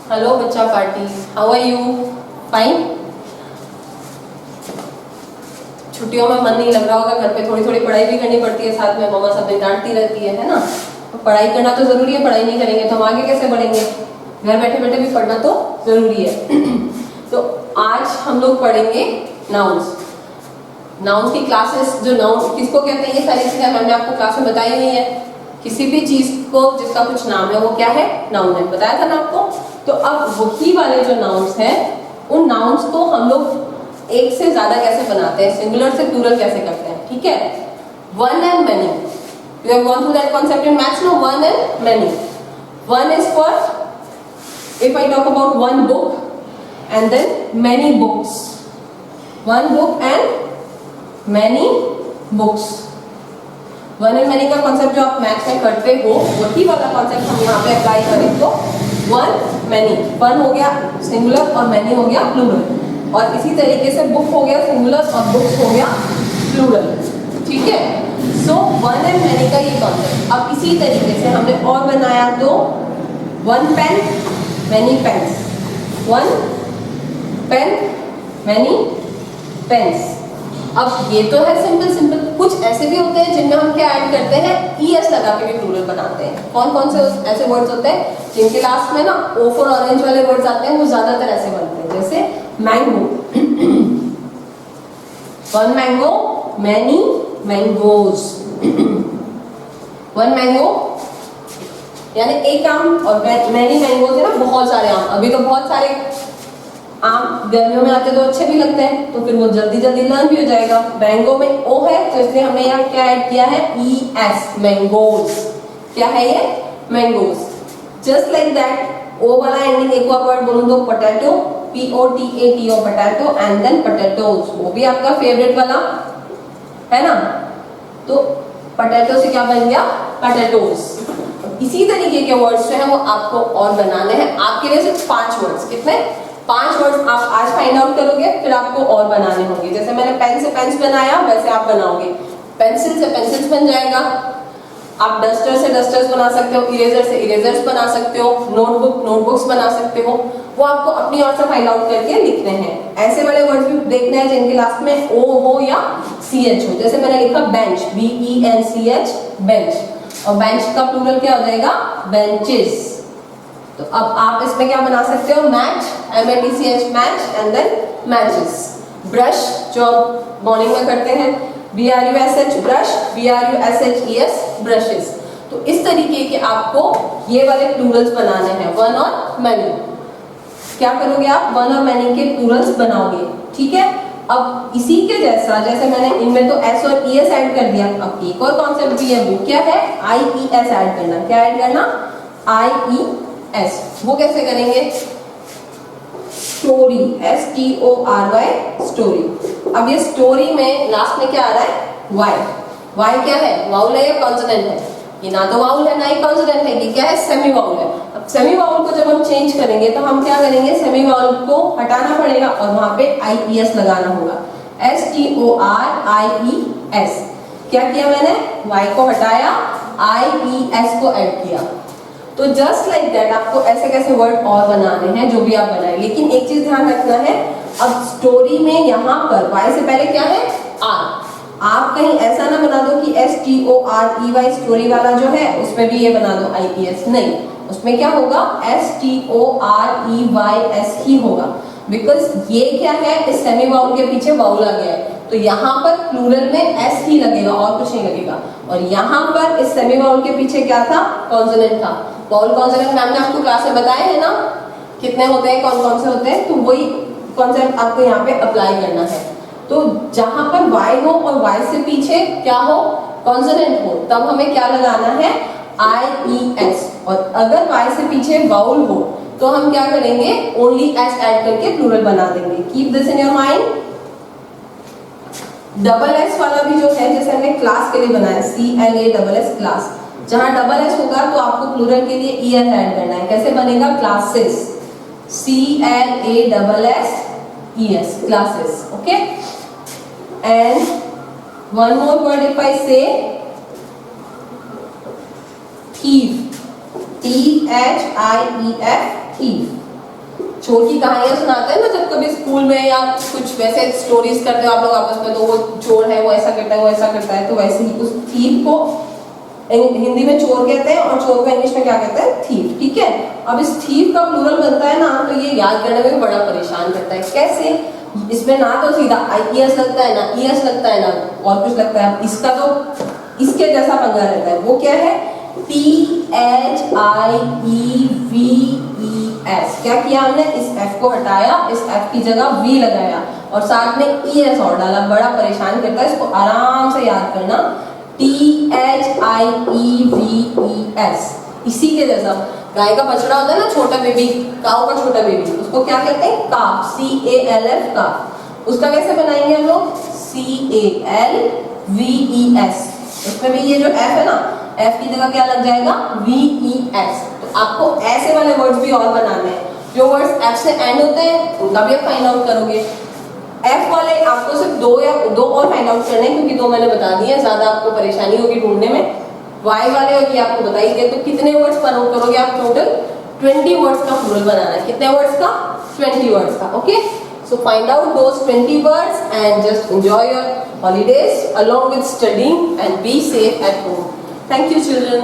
Hello बच्चा party, how are you? Fine. छुट्टियों में मन नहीं लग रहा होगा, घर पे थोड़ी थोड़ी पढ़ाई भी करनी पड़ती है, साथ में मम्मा सब दिन डांटती रहती है ना। तो पढ़ाई करना तो जरूरी है, पढ़ाई नहीं करेंगे तो हम आगे कैसे बढ़ेंगे? घर बैठे बैठे भी पढ़ना तो जरूरी है। तो आज हम लोग पढ़ेंगे नाउन्स। नाउन्स की क्लासेस, जो नाउन किसको कहते हैं, ये सारी चीजें मैंने आपको क्लास में बताई हुई है। किसी भी चीज को जिसका कुछ नाम है वो क्या है? नाउन है। बताया था ना आपको। तो अब वही वाले जो नाउन्स हैं, उन नाउन्स को हम लोग एक से ज्यादा कैसे बनाते हैं, सिंगुलर से प्लूरल कैसे करते हैं, ठीक है? One and many, you have gone through that concept in maths, no? One and many. One is for, if I talk about one book and then many books, one book and many books. One and many का concept जो आप maths में करते हो, वही वाला concept हम यहाँ पे अप्लाई करें तो वन मैनी, वन हो गया सिंगुलर और मैनी हो गया प्लूरल। और इसी तरीके से बुक हो गया सिंगुलर और बुक्स हो गया प्लूरल, ठीक है? सो वन एंड मैनी का ये कॉन्सेप्ट। अब इसी तरीके से हमने और बनाया तो one pen many pens, one pen many pens. अब ये तो है सिंपल सिंपल। कुछ ऐसे भी होते हैं जिनमें हम क्या ऐड करते हैं, ईएस लगा के भी प्लूरल बनाते हैं। कौन कौन से ऐसे वर्ड्स होते हैं जिनके लास्ट में ना ओ फॉर ऑरेंज वाले वर्ड्स आते हैं? वो ज्यादातर ऐसे बनते हैं, जैसे mango, one mango many mangoes. One mango यानी एक आम, और मैनी मैंगोज है ना, बहुत सारे आम। अभी तो बहुत सारे आम गर्मियों में आते तो अच्छे भी लगते हैं, तो फिर वो जल्दी जल्दी लर्न भी हो जाएगा। मैंगो में ओ है तो इसलिए हमने यहाँ क्या ऐड किया है, ई एस, मैंगोज। क्या है ये? Mangoes. Just like that, O वाला एंडिंग एक और वर्ड बोलूं तो potato, POTATO, potato, and then potatoes, वो भी आपका फेवरेट वाला है ना। तो पोटैटो से क्या बन गया, पोटैटोज। इसी तरीके के वर्ड्स जो है वो आपको और बनाने हैं। आपके लिए सिर्फ 5 वर्ड्स, कितने? 5 वर्ड्स आप आज फाइंड आउट करोगे, फिर आपको और बनाने होंगे। जैसे मैंने पेन से पेन्स बनाया, वैसे आप बनाओगे। पेंसिल से पेंसिल्स बन जाएगा। आप डस्टर से डस्टर्स बना सकते हो, इरेजर से इरेजर्स बना सकते हो, नोटबुक्स बना सकते हो। वो आपको अपनी ओर से फाइंड आउट करके लिखने हैं। ऐसे वाले वर्ड्स भी देखने हैं जिनके लास्ट में ओ हो या CH हो। जैसे मैंने लिखा बेंच, BENCH, बेंच, और बेंच का प्लूरल क्या हो जाएगा, बेंचेस। तो अब आप इसमें क्या बना सकते हो, match, MATCH, match, and then matches. Brush जो मॉर्निंग में करते हैं, BRUSH, ब्रश, BRUSHES, ब्रशेस। तो इस तरीके के आपको ये वाले प्लूरल्स बनाने हैं, वन और मैनी। क्या करोगे आप, वन और मैनी के प्लूरल्स बनाओगे, ठीक है? अब इसी के जैसा, जैसे मैंने इनमें तो S और ES ऐड कर दिया, अब एक और कॉन्सेप्ट भी है, वो क्या है, IES ऐड करना। क्या ऐड करना, IES। वो कैसे करेंगे, स्टोरी, STORY, स्टोरी। अब ये स्टोरी में लास्ट में क्या आ रहा है, वाई। वाई क्या है, वाउल है या कॉन्सोनेंट है? ये ना तो वाउल है ना ही कॉन्सोनेंट है, ये क्या है, सेमी वाउल है। अब सेमी वाउल को जब हम चेंज करेंगे तो हम क्या करेंगे, सेमी वाउल को हटाना पड़ेगा और वहां पे IES लगाना होगा, STORIES। क्या किया मैंने, वाई को हटाया, IES को ऐड किया। तो जस्ट लाइक दैट आपको ऐसे कैसे वर्ड और बनाने हैं, जो भी आप बनाए। लेकिन एक चीज ध्यान रखना है, अब स्टोरी में यहाँ पर वाई से पहले क्या है, आर। आप कहीं ऐसा ना बना दो कि STOREY, स्टोरी वाला जो है उसमें भी ये बना दो IES, नहीं, उसमें क्या होगा, STOREYS ही होगा। बिकॉज ये क्या है, इस सेमी वाउल के पीछे वाउल आ गया है, तो यहाँ पर प्लूरल में S ही लगेगा और कुछ नहीं लगेगा। और यहाँ पर इस सेमी वाउल के पीछे क्या था, कॉन्सोनेंट था। वाउल कॉन्सोनेंट मैम ने आपको क्लास में बताए हैं ना, कितने होते हैं, कौन कौन से होते हैं, तो वही कॉन्सेप्ट आपको यहाँ पे अप्लाई करना है। तो जहां पर Y हो और Y से पीछे क्या हो, कॉन्सोनेंट हो, तब हमें क्या लगाना है, IES। और अगर Y से पीछे वाउल हो तो हम क्या करेंगे, ओनली S ऐड करके प्लूरल बना देंगे। Keep this in your mind. Double S वाला भी जो है, जैसे हमने क्लास के लिए बनाया, CLASS, क्लास, जहां डबल S होगा तो आपको प्लूरल के लिए ES ऐड करना है। कैसे बनेगा, classes, CLASSES, classes, okay. And one more word, if I से thief, THIEF, thief, चोर की कहानियां सुनाते हैं ना जब कभी स्कूल में, या कुछ वैसे स्टोरीज करते हो आप लोग आपस में, तो वो चोर है, वो ऐसा करता है, वो ऐसा करता है, तो वैसे ही उस थीफ को हिंदी में चोर कहते हैं और चोर को इंग्लिश में क्या कहते हैं, थीफ। ठीक है, अब इस थीफ का प्लूरल बनता है ना, तो ये याद करने में बड़ा परेशान करता है। कैसे? इसमें ना तो सीधा IES लगता है, ना ES लगता है, ना और कुछ लगता है। इसका तो इसके जैसा पंगा रहता है। वो क्या है? THIEVES। क्या किया हमने? इस F को हटाया, इस F की जगह V लगाया और साथ में ES और डाला। बड़ा परेशान करता है, इसको आराम से याद करना। THIEVES, इसी के जैसा। गाय का बछड़ा होता है ना, छोटा बेबी, काऊ का छोटा बेबी, उसको क्या कहते हैं? काफ, CALF, काफ। उसका कैसे बनाएंगे हम लोग? CALVES। उसमें भी ये जो F है ना, F की जगह क्या लग जाएगा? VES। तो आपको ऐसे वाले वर्ड्स भी और बनाने हैं। जो वर्ड्स F से एंड होते हैं उनका भी आप फाइंड आउट करोगे। F वाले आपको सिर्फ दो और फाइंड आउट करने हैं, क्योंकि 2 मैंने बता दिए, ज्यादा आपको परेशानी होगी ढूंढने में। Y वाले और ये आपको बता ही दिए, तो कितने वर्ड्स फाइंड करोगे आप? टोटल 20 वर्ड्स का प्लूरल बनाना है। कितने वर्ड्स का? 20 वर्ड्स का। Okay, so find out those 20 words and just enjoy your holidays along with studying and be safe at home. Thank you, children.